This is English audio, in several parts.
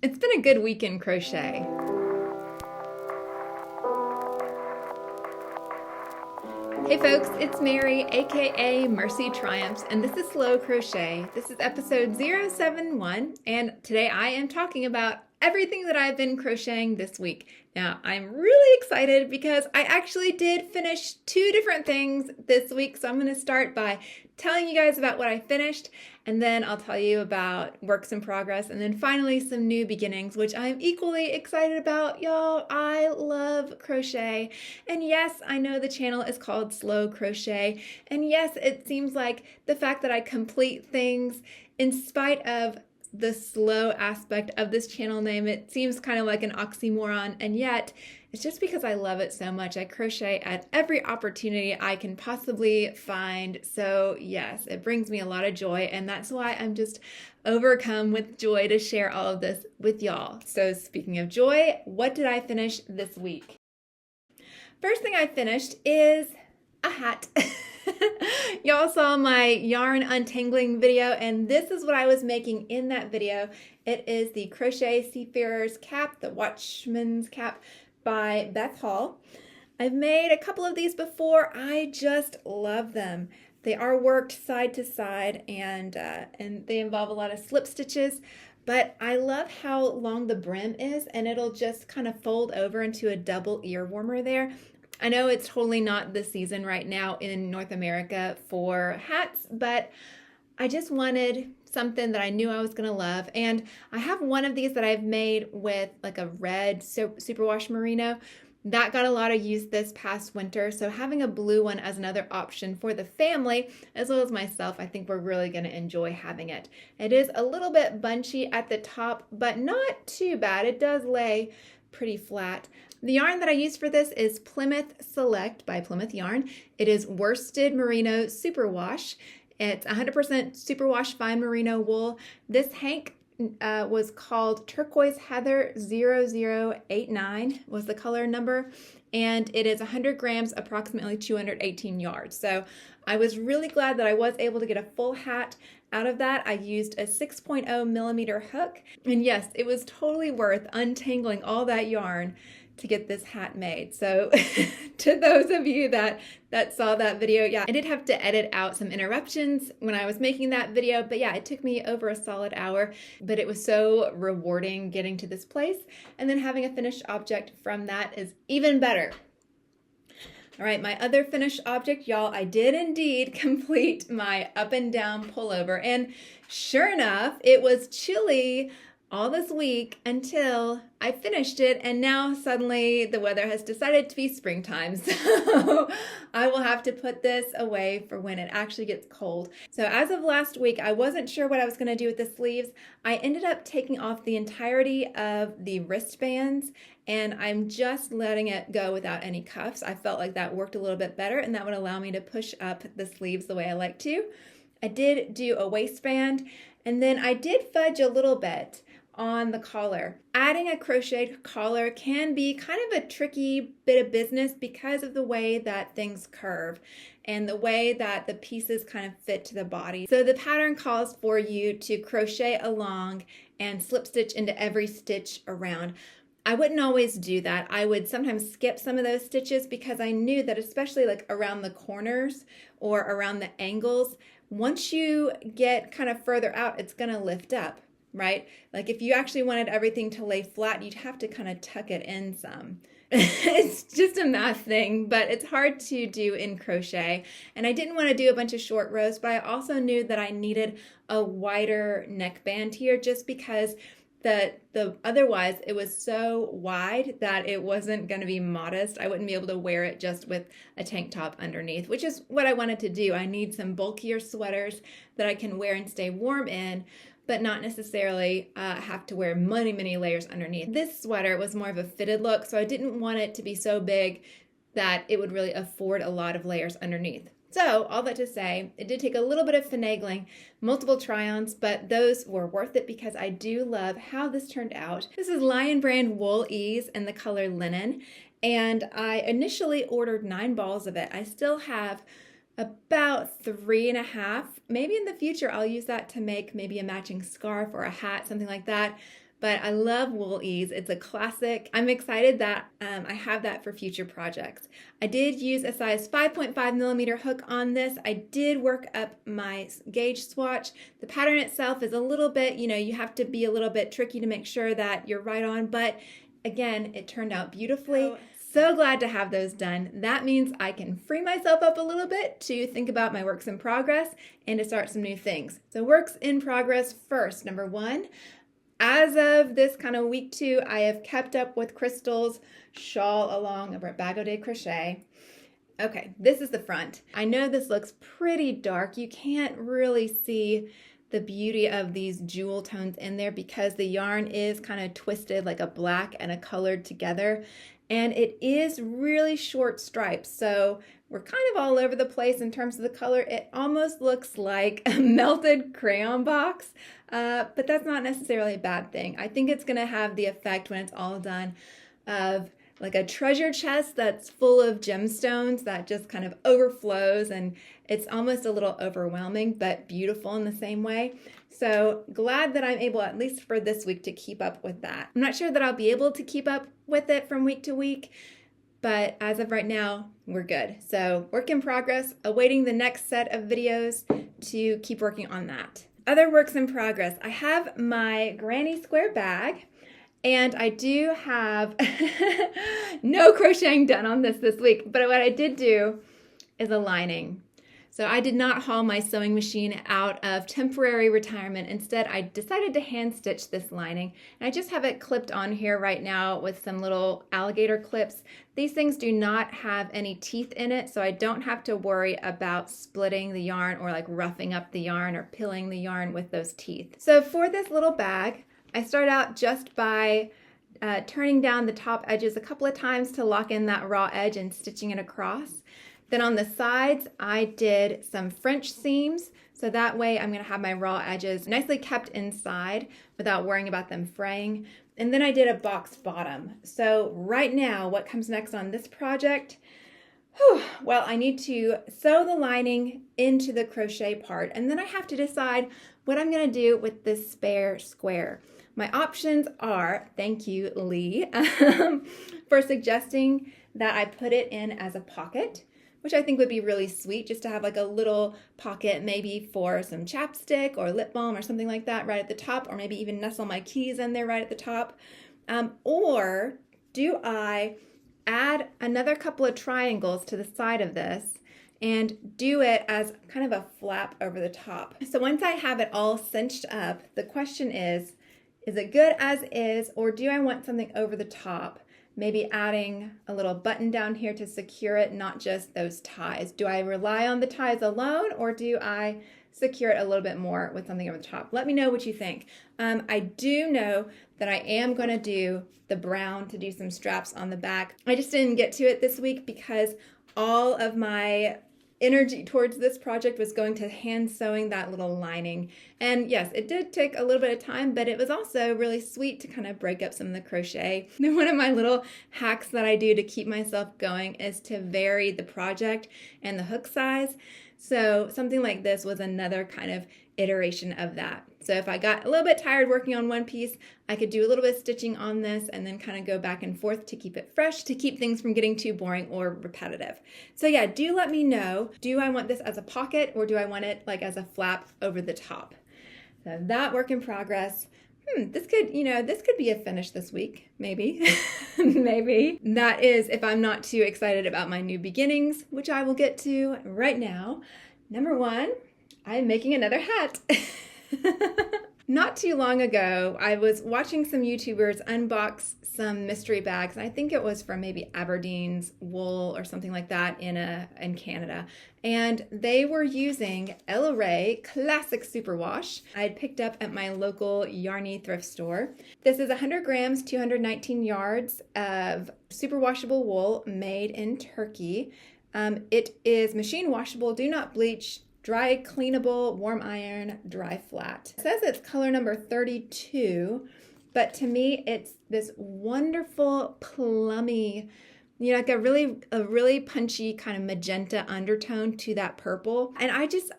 It's been a good week in crochet. Hey folks, it's Mary, aka MercyTriumphs, and this is Slow Crochet. This is episode 071, and today I am talking about everything that I've been crocheting this week. Now, I'm really excited because I actually did finish 2 different things this week, so I'm going to start by telling you guys about what I finished, and then I'll tell you about works in progress, and then finally some new beginnings, which I'm equally excited about. Y'all, I love crochet, and yes, I know the channel is called Slow Crochet, and yes, it seems like the fact that I complete things in spite of the slow aspect of this channel name, it seems kind of like an oxymoron, and yet it's just because I love it so much. I crochet at every opportunity I can possibly find. So yes, it brings me a lot of joy, and that's why I'm just overcome with joy to share all of this with y'all. So speaking of joy, what did I finish this week? First thing I finished is a hat. Y'all saw my yarn untangling video, and this is what I was making in that video. It is the Crochet Seafarer's cap, the Watchman's cap by Beth. I've made a couple of these before. I just love them. They are worked side to side, and they involve a lot of slip stitches. But I love how long the brim is, and it'll just kind of fold over into a double ear warmer there. I know it's totally not the season right now in North America for hats, but I just wanted something that I knew I was going to love. And I have one of these that I've made with like a red superwash merino. That got a lot of use this past winter. So having a blue one as another option for the family, as well as myself, I think we're really going to enjoy having it. It is a little bit bunchy at the top, but not too bad. It does lay pretty flat. The yarn that I use for this is Plymouth Select by Plymouth Yarn. It is worsted merino superwash. It's 100% superwash fine merino wool. This hank was called Turquoise Heather 0089 was the color number, and it is 100 grams, approximately 218 yards. So I was really glad that I was able to get a full hat out of that. I used a 6.0 millimeter hook, and yes, it was totally worth untangling all that yarn to get this hat made. So to those of you that saw that video, yeah, I did have to edit out some interruptions when I was making that video, but yeah, it took me over a solid hour, but it was so rewarding getting to this place, and then having a finished object from that is even better. All right, my other finished object, y'all, I did indeed complete my up and down pullover, and sure enough, it was chilly all this week until I finished it, and now suddenly the weather has decided to be springtime, so I will have to put this away for when it actually gets cold. So as of last week, I wasn't sure what I was going to do with the sleeves. I ended up taking off the entirety of the wristbands, and I'm just letting it go without any cuffs. I felt like that worked a little bit better, and that would allow me to push up the sleeves the way I like to. I did do a waistband, and then I did fudge a little bit on the collar. Adding a crocheted collar can be kind of a tricky bit of business because of the way that things curve and the way that the pieces kind of fit to the body. So the pattern calls for you to crochet along and slip stitch into every stitch around. I wouldn't always do that. I would sometimes skip some of those stitches because I knew that especially like around the corners or around the angles, once you get kind of further out, it's going to lift up. Right? Like if you actually wanted everything to lay flat, you'd have to kind of tuck it in some. It's just a math thing, but it's hard to do in crochet. And I didn't want to do a bunch of short rows, but I also knew that I needed a wider neckband here just because the otherwise it was so wide that it wasn't going to be modest. I wouldn't be able to wear it just with a tank top underneath, which is what I wanted to do. I need some bulkier sweaters that I can wear and stay warm in, but not necessarily have to wear many layers underneath. This sweater was more of a fitted look, so I didn't want it to be so big that it would really afford a lot of layers underneath. So all that to say, it did take a little bit of finagling, multiple try-ons, but those were worth it because I do love how this turned out. This is Lion Brand Wool Ease in the color linen, and I initially ordered 9 balls of it. I still have about 3.5. Maybe in the future I'll use that to make maybe a matching scarf or a hat, something like that. but I love Wool Ease. It's a classic. I'm excited that I have that for future projects. I did use a size 5.5 millimeter hook on this. I did work up my gauge swatch. The pattern itself is a little bit, you have to be a little bit tricky to make sure that you're right on, but again, it turned out beautifully. So glad to have those done. That means I can free myself up a little bit to think about my works in progress and to start some new things. So works in progress first. Number one, as of this kind of week 2, I have kept up with Crystal's shawl along over at BOD Crochet. Okay, this is the front. I know this looks pretty dark. You can't really see the beauty of these jewel tones in there because the yarn is kind of twisted like a black and a colored together. And it is really short stripes, so we're kind of all over the place in terms of the color. It almost looks like a melted crayon box, but that's not necessarily a bad thing. I think it's going to have the effect when it's all done of like a treasure chest that's full of gemstones that just kind of overflows, and it's almost a little overwhelming, but beautiful in the same way. So glad that I'm able, at least for this week, to keep up with that. I'm not sure that I'll be able to keep up with it from week to week, but as of right now, we're good. So work in progress, awaiting the next set of videos to keep working on that. Other works in progress. I have my granny square bag, and I do have no crocheting done on this week, but what I did do is a lining. So I did not haul my sewing machine out of temporary retirement. Instead, I decided to hand stitch this lining. And I just have it clipped on here right now with some little alligator clips. These things do not have any teeth in it, so I don't have to worry about splitting the yarn or like roughing up the yarn or pilling the yarn with those teeth. So for this little bag, I start out just by turning down the top edges a couple of times to lock in that raw edge and stitching it across. Then on the sides, I did some French seams, so that way I'm going to have my raw edges nicely kept inside without worrying about them fraying. And then I did a box bottom. So right now, what comes next on this project? Well, I need to sew the lining into the crochet part, and then I have to decide what I'm going to do with this spare square. My options are, thank you, Lee, for suggesting that I put it in as a pocket, which I think would be really sweet, just to have like a little pocket maybe for some chapstick or lip balm or something like that right at the top, or maybe even nestle my keys in there right at the top. Or do I add another couple of triangles to the side of this and do it as kind of a flap over the top? So once I have it all cinched up, the question is it good as is, or do I want something over the top? Maybe adding a little button down here to secure it, not just those ties. Do I rely on the ties alone, or do I secure it a little bit more with something over the top? Let me know what you think. I do know that I am going to do the brown to do some straps on the back. I just didn't get to it this week because all of my energy towards this project was going to hand sewing that little lining. And yes, it did take a little bit of time, but it was also really sweet to kind of break up some of the crochet. One of my little hacks that I do to keep myself going is to vary the project and the hook size. So something like this was another kind of iteration of that. So if I got a little bit tired working on one piece, I could do a little bit of stitching on this and then kind of go back and forth to keep it fresh, to keep things from getting too boring or repetitive. So yeah, do let me know, do I want this as a pocket, or do I want it like as a flap over the top? So that work in progress. This could be a finish this week, maybe. Maybe. That is if I'm not too excited about my new beginnings, which I will get to right now. Number one, I'm making another hat. Not too long ago, I was watching some YouTubers unbox some mystery bags. I think it was from maybe Aberdeen's wool or something like that in Canada. And they were using Ella Rae Classic Superwash I had picked up at my local Yarny thrift store. This is 100 grams, 219 yards of superwashable wool made in Turkey. It is machine washable, do not bleach, dry cleanable, warm iron, dry flat. It says it's color number 32, but to me it's this wonderful plummy, like a really punchy kind of magenta undertone to that purple. And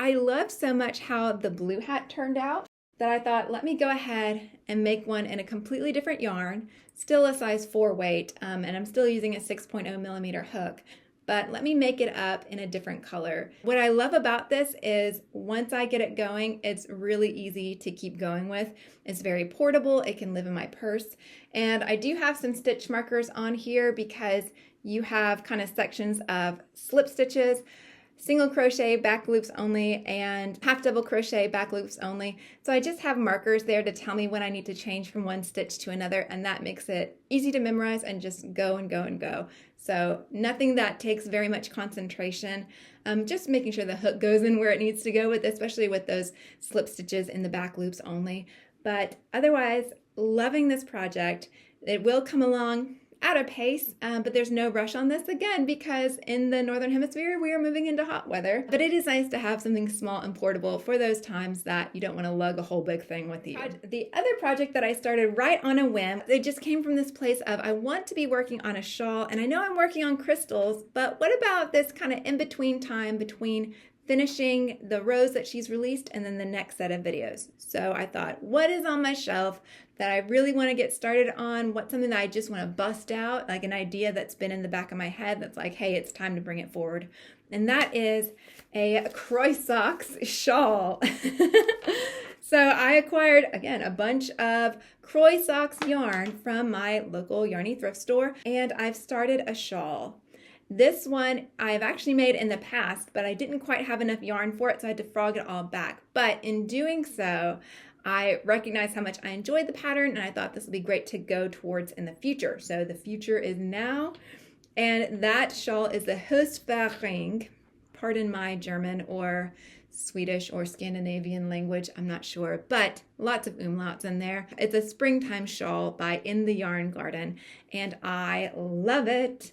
I love so much how the blue hat turned out. that I thought, let me go ahead and make one in a completely different yarn, still a size 4 weight, and I'm still using a 6.0 millimeter hook, but let me make it up in a different color. What I love about this is once I get it going, it's really easy to keep going with. It's very portable, it can live in my purse, and I do have some stitch markers on here because you have kind of sections of slip stitches, single crochet back loops only, and half double crochet back loops only. So I just have markers there to tell me when I need to change from one stitch to another, and that makes it easy to memorize and just go and go and go. So nothing that takes very much concentration, just making sure the hook goes in where it needs to go with, especially with those slip stitches in the back loops only. But otherwise, loving this project. It will come along at a pace, but there's no rush on this, again, because in the Northern Hemisphere, we are moving into hot weather. But it is nice to have something small and portable for those times that you don't want to lug a whole big thing with you. The other project that I started right on a whim, it just came from this place of, I want to be working on a shawl, and I know I'm working on crystals, but what about this kind of in-between time between finishing the rows that she's released and then the next set of videos. So I thought, what is on my shelf that I really want to get started on? What's something that I just want to bust out, like an idea that's been in the back of my head that's like, hey, it's time to bring it forward. And that is a Crochet shawl. So I acquired, again, a bunch of Crochet yarn from my local Yarny thrift store, and I've started a shawl. This one I've actually made in the past, but I didn't quite have enough yarn for it, so I had to frog it all back. But in doing so, I recognized how much I enjoyed the pattern, and I thought this would be great to go towards in the future. So the future is now, and that shawl is the Seafarer. Pardon my German or Swedish or Scandinavian language, I'm not sure, but lots of umlauts in there. It's a springtime shawl by In the Yarn Garden, and I love it.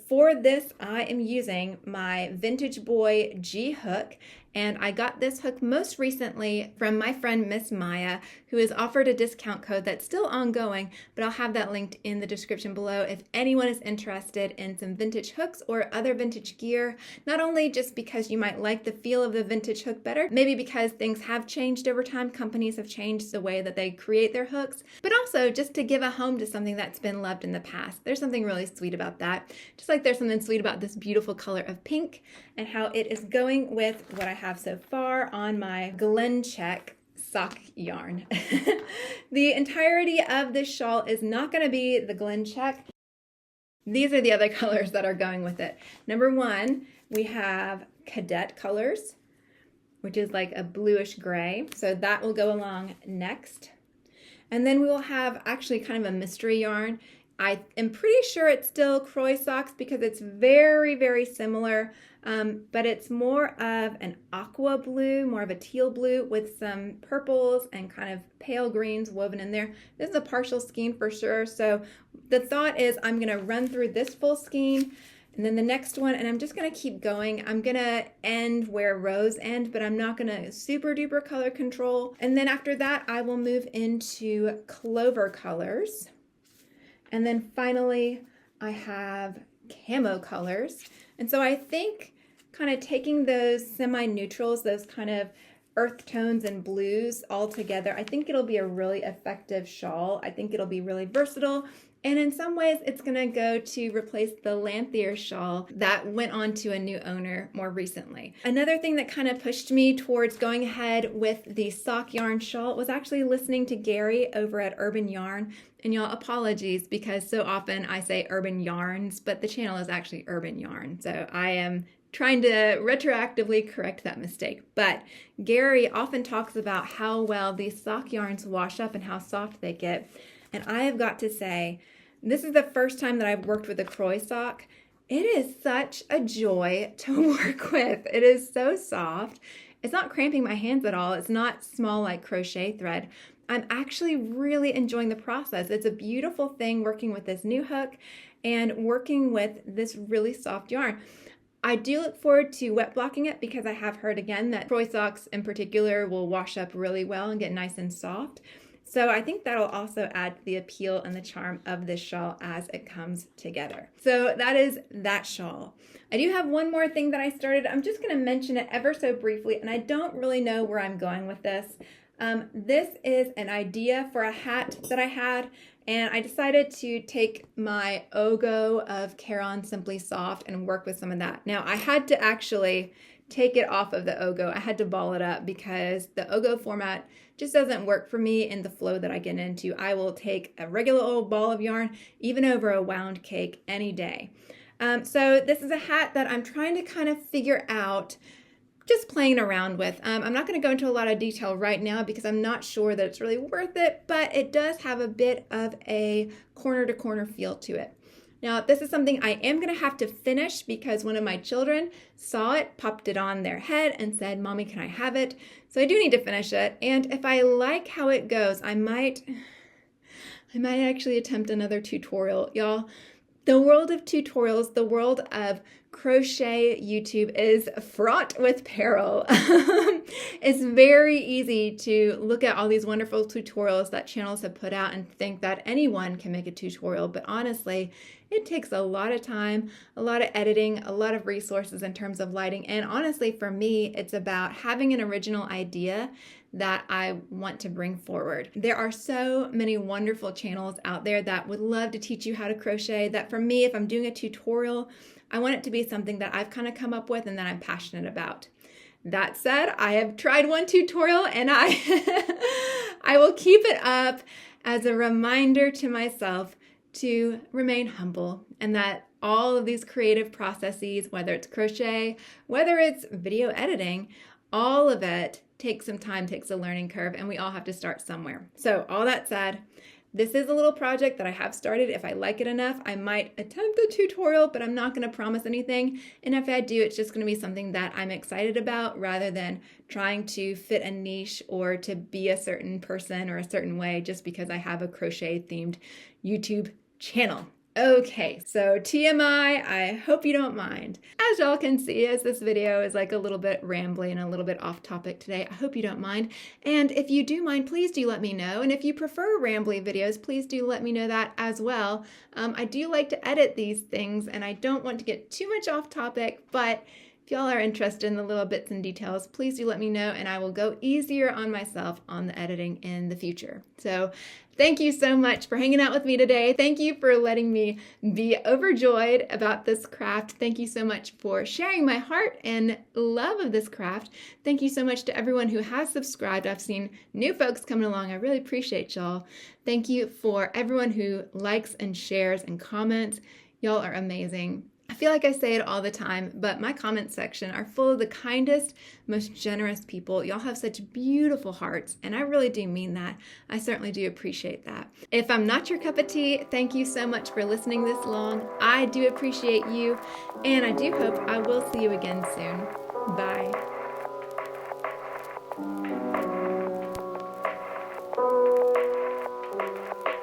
For this, I am using my Vintage Boy G hook, and I got this hook most recently from my friend Miss Maya, who has offered a discount code that's still ongoing, but I'll have that linked in the description below if anyone is interested in some vintage hooks or other vintage gear, not only just because you might like the feel of the vintage hook better, maybe because things have changed over time, companies have changed the way that they create their hooks, but also just to give a home to something that's been loved in the past. There's something really sweet about that. Just like there's something sweet about this beautiful color of pink and how it is going with what I have so far on my Glencheck sock yarn. The entirety of this shawl is not going to be the Glencheck. These are the other colors that are going with it. Number one, we have Cadet colors, which is like a bluish gray. So that will go along next. And then we will have actually kind of a mystery yarn. I am pretty sure it's still Croy socks because it's very, very similar, but it's more of an aqua blue, more of a teal blue with some purples and kind of pale greens woven in there. This is a partial skein for sure. So the thought is I'm going to run through this full skein and then the next one, and I'm just going to keep going. I'm going to end where rows end, but I'm not going to super duper color control. And then after that, I will move into Clover colors. And then finally, I have camo colors. And so I think kind of taking those semi-neutrals, those kind of earth tones and blues all together, I think it'll be a really effective shawl. I think it'll be really versatile. And in some ways, it's going to go to replace the Lanthier shawl that went on to a new owner more recently. Another thing that kind of pushed me towards going ahead with the sock yarn shawl was actually listening to Gary over at Urban Yarn. And y'all, apologies because so often I say Urban Yarns, but the channel is actually Urban Yarn. So I am trying to retroactively correct that mistake. But Gary often talks about how well these sock yarns wash up and how soft they get. And I have got to say, this is the first time that I've worked with a Croy sock. It is such a joy to work with. It is so soft. It's not cramping my hands at all. It's not small like crochet thread. I'm actually really enjoying the process. It's a beautiful thing working with this new hook and working with this really soft yarn. I do look forward to wet blocking it because I have heard again that Croy socks in particular will wash up really well and get nice and soft. So I think that'll also add to the appeal and the charm of this shawl as it comes together. So that is that shawl. I do have one more thing that I started. I'm just going to mention it ever so briefly, and I don't really know where I'm going with this. This is an idea for a hat that I had, and I decided to take my Ogo of Caron Simply Soft and work with some of that. Now, I had to actually take it off of the Ogo. I had to ball it up because the Ogo format just doesn't work for me in the flow that I get into. I will take a regular old ball of yarn, even over a wound cake, any day. So this is a hat that I'm trying to kind of figure out, just playing around with. I'm not going to go into a lot of detail right now because I'm not sure that it's really worth it, but it does have a bit of a corner-to-corner feel to it. Now, this is something I am going to have to finish because one of my children saw it, popped it on their head, and said, "Mommy, can I have it?" So I do need to finish it, and if I like how it goes, I might actually attempt another tutorial. Y'all, the world of tutorials, the world of crochet YouTube is fraught with peril. It's very easy to look at all these wonderful tutorials that channels have put out and think that anyone can make a tutorial, but honestly, it takes a lot of time, a lot of editing, a lot of resources in terms of lighting, and honestly, for me, it's about having an original idea that I want to bring forward. There are so many wonderful channels out there that would love to teach you how to crochet, that for me, if I'm doing a tutorial, I want it to be something that I've kind of come up with and that I'm passionate about. That said, I have tried one tutorial and I will keep it up as a reminder to myself to remain humble, and that all of these creative processes, whether it's crochet, whether it's video editing, all of it takes some time, takes a learning curve, and we all have to start somewhere. So all that said, this is a little project that I have started. If I like it enough, I might attempt a tutorial, but I'm not going to promise anything. And if I do, it's just going to be something that I'm excited about rather than trying to fit a niche or to be a certain person or a certain way just because I have a crochet themed YouTube channel. Okay, so TMI, I hope you don't mind. As y'all can see, as this video is like a little bit rambly and a little bit off topic today, I hope you don't mind. And if you do mind, please do let me know. And if you prefer rambly videos, please do let me know that as well. I do like to edit these things and I don't want to get too much off topic, but if y'all are interested in the little bits and details, please do let me know and I will go easier on myself on the editing in the future. So thank you so much for hanging out with me today. Thank you for letting me be overjoyed about this craft. Thank you so much for sharing my heart and love of this craft. Thank you so much to everyone who has subscribed. I've seen new folks coming along. I really appreciate y'all. Thank you for everyone who likes and shares and comments. Y'all are amazing. I feel like I say it all the time, but my comment section are full of the kindest, most generous people. Y'all have such beautiful hearts, and I really do mean that. I certainly do appreciate that. If I'm not your cup of tea, thank you so much for listening this long. I do appreciate you, and I do hope I will see you again soon. Bye.